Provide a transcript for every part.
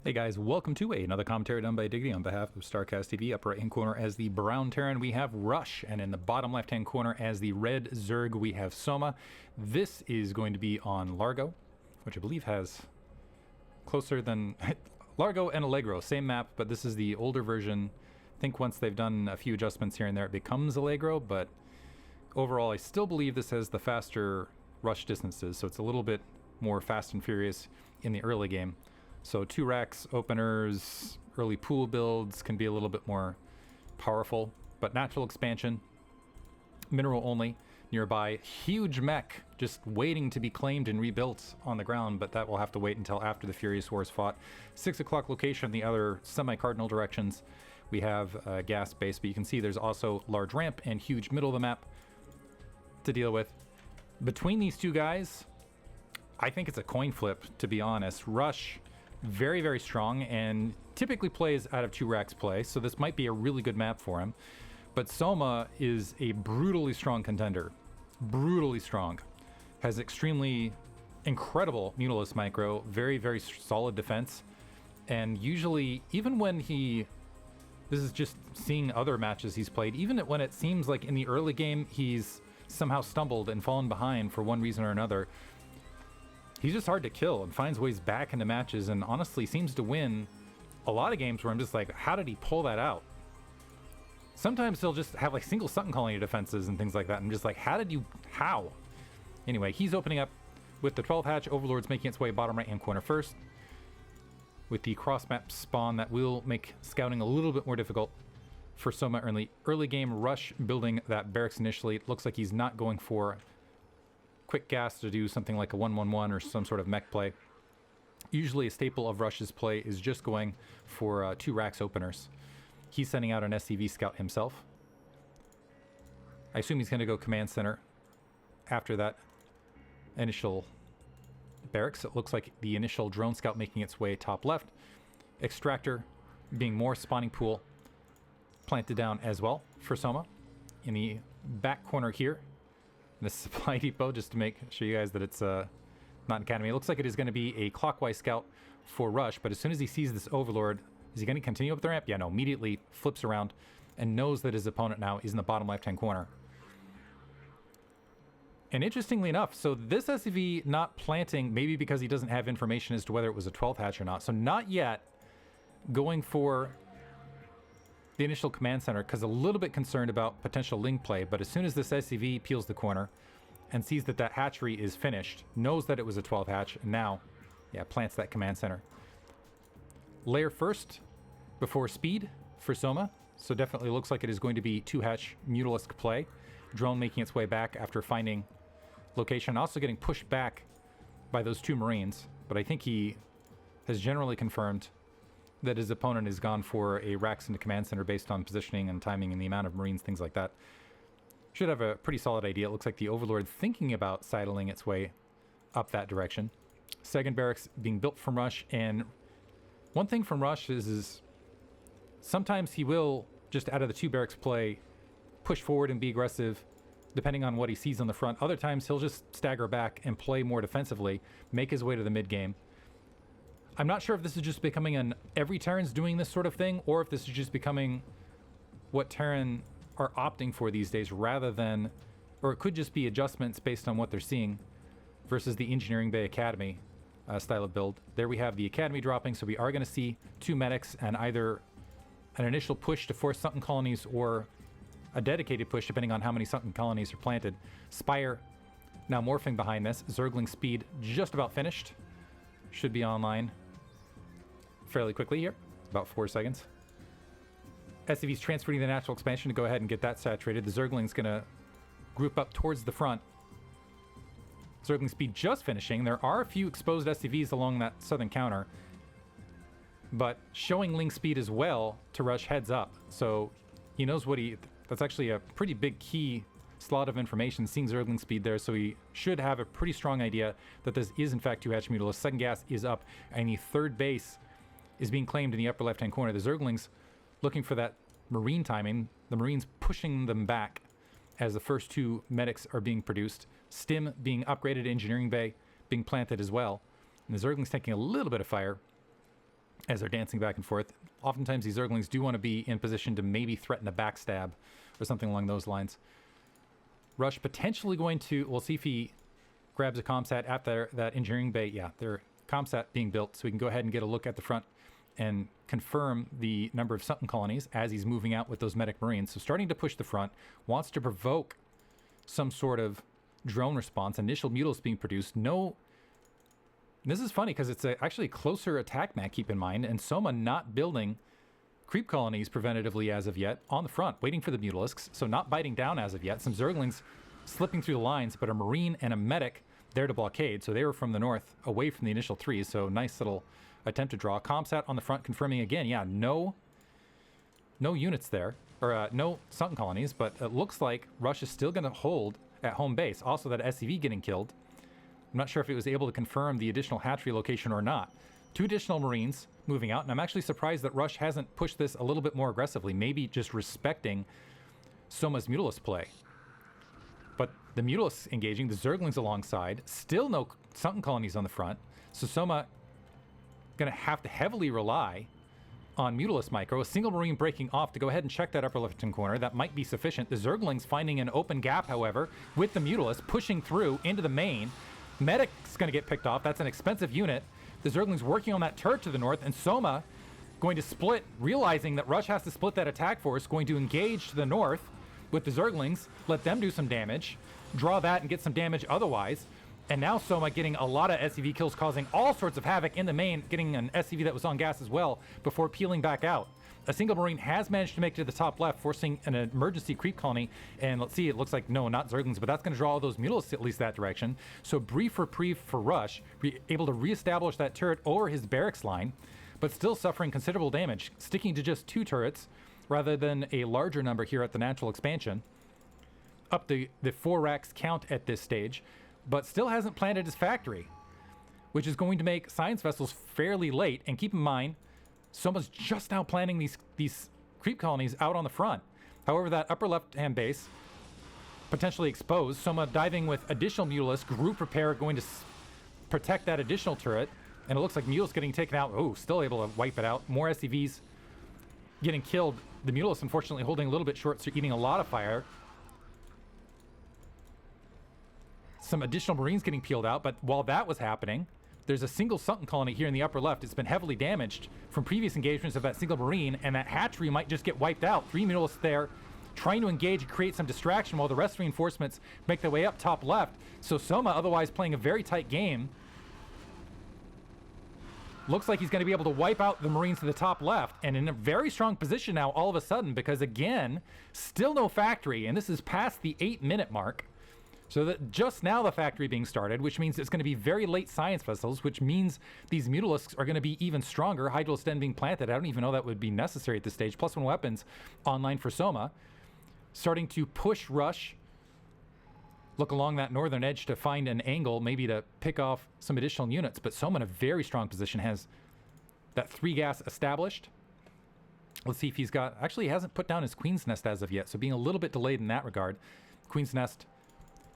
Hey guys, welcome to another commentary done by Diggity on behalf of StarCastTV. Upper right hand corner as the brown Terran we have Rush, and in the bottom left hand corner as the red Zerg we have Soma. This is going to be on Largo, which I believe has closer than Largo and Allegro, same map, but this is the older version. I think once they've done a few adjustments here and there it becomes Allegro, but overall I still believe this has the faster rush distances, so it's a little bit more fast and furious in the early game. So 2 racks, openers, early pool builds can be a little bit more powerful, but natural expansion, mineral only, nearby, huge mech just waiting to be claimed and rebuilt on the ground, but that will have to wait until after the Furious Wars fought. 6 o'clock location, the other semi-cardinal directions. We have a gas base, but you can see there's also large ramp and huge middle of the map to deal with. Between these two guys, I think it's a coin flip, to be honest. Rush, very, very strong, and typically plays out of 2 racks play, so this might be a really good map for him. But Soma is a brutally strong contender. Brutally strong. Has extremely incredible Mutalisk micro, very, very solid defense. And usually, even when this is just seeing other matches he's played, even when it seems like in the early game he's somehow stumbled and fallen behind for one reason or another, he's just hard to kill and finds ways back into matches, and honestly seems to win a lot of games where I'm just like, how did he pull that out? Sometimes he'll just have like single Sunken Colony defenses and things like that. I'm just like, how? Anyway, he's opening up with the 12 hatch. Overlord's making its way bottom right hand corner first, with the cross map spawn that will make scouting a little bit more difficult for Soma early game. Rush building that barracks initially. It looks like he's not going for quick gas to do something like a 1-1-1 or some sort of mech play. Usually a staple of Rush's play is just going for 2 racks openers. He's sending out an SCV scout himself. I assume he's going to go command center after that initial barracks. It looks like the initial drone scout making its way top left. Extractor being more spawning pool planted down as well for Soma. In the back corner here, the supply depot, just to make sure you guys that it's not an academy. It looks like it is going to be a clockwise scout for Rush, but as soon as he sees this Overlord, is he going to continue up the ramp? Yeah, no, immediately flips around and knows that his opponent now is in the bottom left-hand corner. And interestingly enough, so this SCV not planting, maybe because he doesn't have information as to whether it was a 12 hatch or not, so not yet going for the initial command center, because a little bit concerned about potential Ling play, but as soon as this SCV peels the corner and sees that that hatchery is finished, knows that it was a 12 hatch, and now, yeah, plants that command center. Layer first before speed for Soma, so definitely looks like it is going to be 2 hatch Mutalisk play. Drone making its way back after finding location, also getting pushed back by those 2 Marines, but I think he has generally confirmed that his opponent has gone for a racks into command center based on positioning and timing and the amount of Marines, things like that. Should have a pretty solid idea. It looks like the Overlord thinking about sidling its way up that direction. Second barracks being built from Rush, and one thing from Rush is sometimes he will, just out of the 2 barracks play, push forward and be aggressive depending on what he sees on the front. Other times he'll just stagger back and play more defensively, make his way to the mid game. I'm not sure if this is just becoming every Terran's doing this sort of thing, or if this is just becoming what Terran are opting for these days rather than, or it could just be adjustments based on what they're seeing versus the Engineering Bay Academy style of build. There we have the Academy dropping, so we are going to see 2 medics and either an initial push to force Sunken Colonies or a dedicated push depending on how many Sunken Colonies are planted. Spire now morphing behind this. Zergling speed just about finished. Should be online fairly quickly here, about 4 seconds. SCV's transferring the natural expansion to go ahead and get that saturated. The Zergling's going to group up towards the front. Zergling speed just finishing. There are a few exposed SCVs along that southern counter, but showing Ling speed as well to Rush heads up. So he knows that's actually a pretty big key slot of information, seeing Zergling speed there, so he should have a pretty strong idea that this is in fact 2 hatch Mutalisk. Second gas is up, and the third base is being claimed in the upper left-hand corner. The Zerglings looking for that Marine timing, the Marines pushing them back as the first 2 medics are being produced. Stim being upgraded, Engineering Bay being planted as well. And the Zerglings taking a little bit of fire as they're dancing back and forth. Oftentimes these Zerglings do want to be in position to maybe threaten a backstab or something along those lines. Rush potentially going to, we'll see if he grabs a comsat after that engineering bay. Yeah, their comsat being built, so we can go ahead and get a look at the front and confirm the number of Sutton colonies as he's moving out with those medic marines. So starting to push the front, wants to provoke some sort of drone response. Initial mutals being produced. No, this is funny because it's actually a closer attack map, keep in mind, and Soma not building creep colonies preventatively as of yet on the front, waiting for the mutalisks, so not biting down as of yet. Some Zerglings slipping through the lines, but a marine and a medic there to blockade. So they were from the north, away from the initial trees. So nice little attempt to draw. Comsat on the front confirming again. Yeah, no units there, or no Sutton colonies, but it looks like Rush is still going to hold at home base. Also that SCV getting killed. I'm not sure if it was able to confirm the additional hatchery location or not. 2 additional Marines moving out, and I'm actually surprised that Rush hasn't pushed this a little bit more aggressively, maybe just respecting Soma's Mutalist play. But the Mutalists engaging, the Zerglings alongside, still no Sutton colonies on the front, so Soma going to have to heavily rely on Mutalist micro. A single Marine breaking off to go ahead and check that upper left-hand corner. That might be sufficient. The Zerglings finding an open gap, however, with the Mutalist pushing through into the main. Medic's going to get picked off. That's an expensive unit. The Zerglings working on that turret to the north, and Soma going to split, realizing that Rush has to split that attack force, going to engage to the north with the Zerglings, let them do some damage, draw that and get some damage otherwise. And now Soma getting a lot of SCV kills, causing all sorts of havoc in the main, getting an SCV that was on gas as well before peeling back out. A single Marine has managed to make it to the top left, forcing an emergency creep colony. And let's see, it looks like, no, not Zerglings, but that's going to draw all those Mutalists at least that direction. So brief reprieve for Rush, able to reestablish that turret over his barracks line, but still suffering considerable damage, sticking to just 2 turrets rather than a larger number here at the natural expansion. Up the 4 racks count at this stage, but still hasn't planted his factory, which is going to make science vessels fairly late. And keep in mind, Soma's just now planning these creep colonies out on the front. However, that upper left-hand base potentially exposed. Soma diving with additional Mutalists, group repair going to protect that additional turret, and it looks like Mutalists getting taken out. Oh, still able to wipe it out. More SCVs getting killed. The Mutalists unfortunately holding a little bit short, so eating a lot of fire. Some additional Marines getting peeled out, but while that was happening, there's a single Sutton colony here in the upper left. It's been heavily damaged from previous engagements of that single Marine, and that hatchery might just get wiped out. 3 Mutalists there, trying to engage and create some distraction while the rest of reinforcements make their way up top left. So Soma, otherwise playing a very tight game, looks like he's going to be able to wipe out the Marines to the top left, and in a very strong position now all of a sudden, because again, still no factory, and this is past the 8-minute mark. So that just now the factory being started, which means it's going to be very late science vessels, which means these Mutalisks are going to be even stronger. Hydralis Den being planted. I don't even know that would be necessary at this stage. +1 weapons online for Soma. Starting to push Rush. Look along that northern edge to find an angle, maybe to pick off some additional units. But Soma in a very strong position, has that 3 gas established. Let's see if he's got... Actually, he hasn't put down his Queen's Nest as of yet, so being a little bit delayed in that regard. Queen's Nest...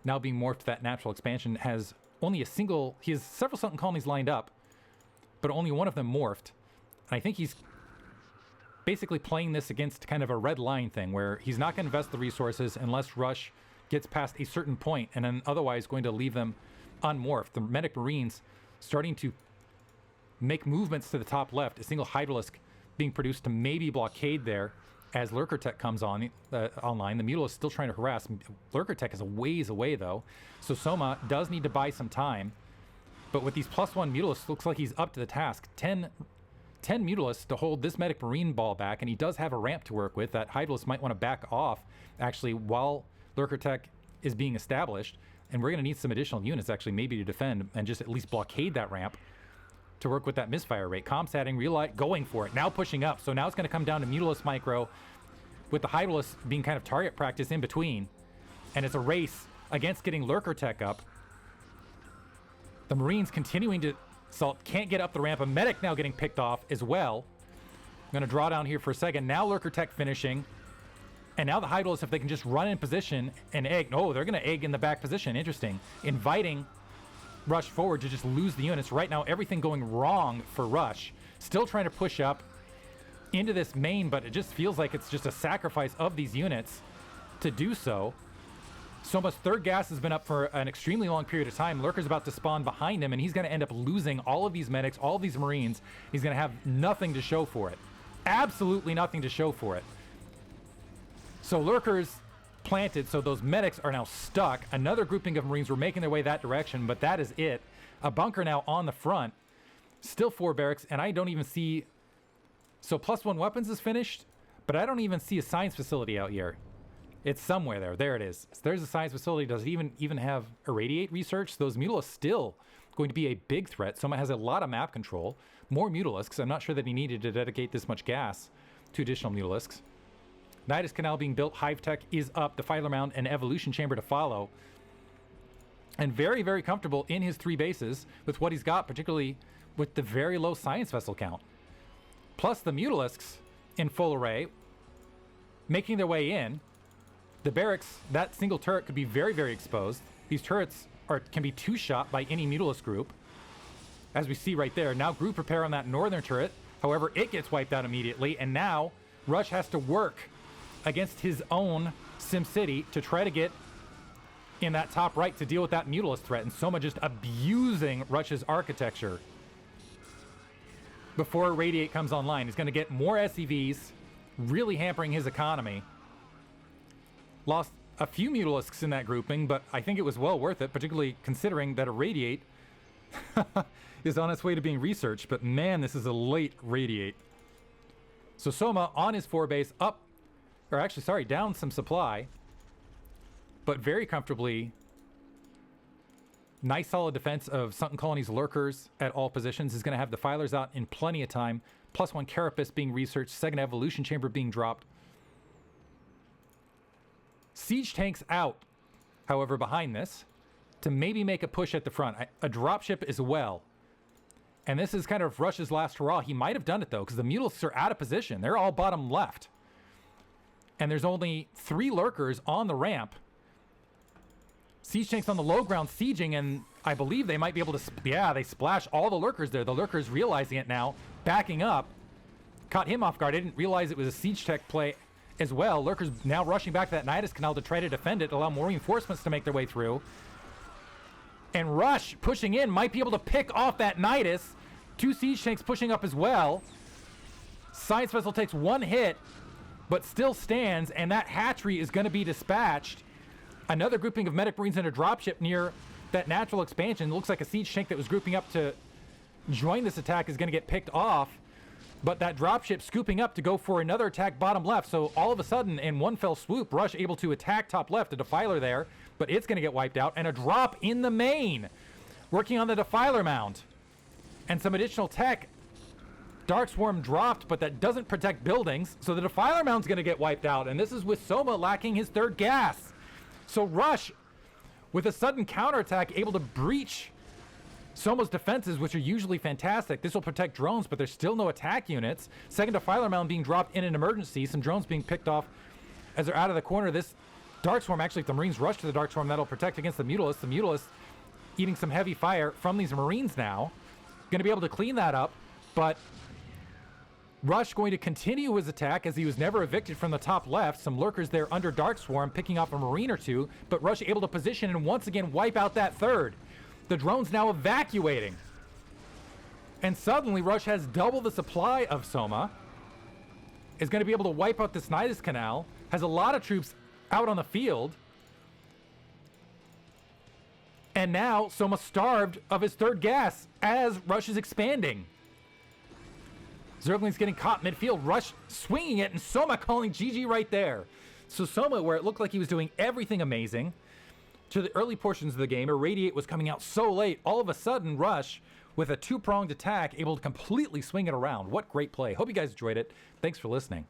now being morphed to that natural expansion, has only a single... He has several Sutton colonies lined up, but only one of them morphed. And I think he's basically playing this against kind of a red line thing, where he's not going to invest the resources unless Rush gets past a certain point, and then otherwise going to leave them unmorphed. The Medic Marines starting to make movements to the top left. A single Hydralisk being produced to maybe blockade there. As Lurker Tech comes on online, the Mutalist is still trying to harass. Lurker Tech is a ways away, though. So Soma does need to buy some time. But with these +1 Mutalists, looks like he's up to the task. 10 Mutalists to hold this Medic Marine ball back, and he does have a ramp to work with. That Hydralist might want to back off, actually, while Lurker Tech is being established. And we're going to need some additional units, actually, maybe to defend and just at least blockade that ramp to work with that misfire rate. Comsatting, going for it, now pushing up. So now it's going to come down to Mutalist micro, with the Hydralist being kind of target practice in between. And it's a race against getting Lurker Tech up. The Marines continuing to assault, can't get up the ramp. A Medic now getting picked off as well. I'm going to draw down here for a second. Now Lurker Tech finishing. And now the Hydralist, if they can just run in position and egg. Oh, they're going to egg in the back position. Interesting. Inviting Rush forward to just lose the units. Right now, everything going wrong for Rush. Still trying to push up into this main, but it just feels like it's just a sacrifice of these units to do so. Soma's third gas has been up for an extremely long period of time. Lurker's about to spawn behind him, and he's going to end up losing all of these medics, all of these Marines. He's going to have nothing to show for it. Absolutely nothing to show for it. So Lurker's planted, so those medics are now stuck. Another grouping of Marines were making their way that direction, but that is it. A bunker now on the front. Still 4 barracks, and I don't even see... So +1 weapons is finished, but I don't even see a science facility out here. It's somewhere there. There it is. So there's a science facility. Does it even have irradiate research? Those Mutilisks still going to be a big threat. Soma has a lot of map control. More Mutilisks. I'm not sure that he needed to dedicate this much gas to additional Mutilisks. Nidus Canal being built. Hive Tech is up. Defiler Mound and Evolution Chamber to follow. And very, very comfortable in his 3 bases with what he's got, particularly with the very low science vessel count. Plus the Mutilisks in full array making their way in. The barracks, that single turret could be very, very exposed. These turrets can be 2-shot by any Mutalisk group. As we see right there. Now group repair on that northern turret. However, it gets wiped out immediately. And now Rush has to work against his own SimCity to try to get in that top right to deal with that Mutalisk threat. And Soma just abusing Rush's architecture before Irradiate comes online. He's going to get more SCVs, really hampering his economy. Lost a few Mutalisks in that grouping, but I think it was well worth it, particularly considering that Irradiate is on its way to being researched. But man, this is a late Radiate. So Soma on his 4 base up, or actually, sorry, down some supply, but very comfortably. Nice solid defense of Sunken Colony's lurkers at all positions. Is going to have the Defilers out in plenty of time. +1 Carapace being researched, second Evolution Chamber being dropped. Siege tanks out, however, behind this to maybe make a push at the front. A dropship as well. And this is kind of Rush's last hurrah. He might have done it, though, because the Mutalisks are out of position. They're all bottom left. And there's only 3 lurkers on the ramp. Siege tanks on the low ground sieging, and I believe they might be able to... Yeah, they splash all the lurkers there. The lurkers realizing it now, backing up. Caught him off guard. I didn't realize it was a siege tech play as well. Lurkers now rushing back to that Nidus Canal to try to defend it, allow more reinforcements to make their way through. And Rush pushing in might be able to pick off that Nidus. 2 siege tanks pushing up as well. Science vessel takes 1 hit, but still stands, and that hatchery is going to be dispatched. Another grouping of medic marines and a dropship near that natural expansion. It looks like a siege tank that was grouping up to join this attack is going to get picked off. But that dropship scooping up to go for another attack bottom left. So all of a sudden, in one fell swoop, Rush able to attack top left. A Defiler there, but it's going to get wiped out. And a drop in the main. Working on the Defiler Mound. And some additional tech. Dark Swarm dropped, but that doesn't protect buildings. So the Defiler Mound's going to get wiped out. And this is with Soma lacking his 3rd gas. So Rush, with a sudden counterattack, able to breach Soma's defenses, which are usually fantastic. This will protect drones, but there's still no attack units. Second Defiler Mound being dropped in an emergency. Some drones being picked off as they're out of the corner. This Dark Swarm, actually, if the Marines rush to the Dark Swarm, that'll protect against the Mutalisks. The Mutalisks eating some heavy fire from these Marines now. Going to be able to clean that up, but Rush going to continue his attack as he was never evicted from the top left. Some lurkers there under Dark Swarm picking off a Marine or 2, but Rush able to position and once again wipe out that 3rd. The drone's now evacuating. And suddenly Rush has double the supply of Soma. Is going to be able to wipe out this Nidus Canal. Has a lot of troops out on the field. And now Soma starved of his 3rd gas as Rush is expanding. Zergling's getting caught midfield. Rush swinging it and Soma calling GG right there. So Soma, where it looked like he was doing everything amazing to the early portions of the game, Irradiate was coming out so late. All of a sudden, Rush, with a 2-pronged attack, able to completely swing it around. What great play. Hope you guys enjoyed it. Thanks for listening.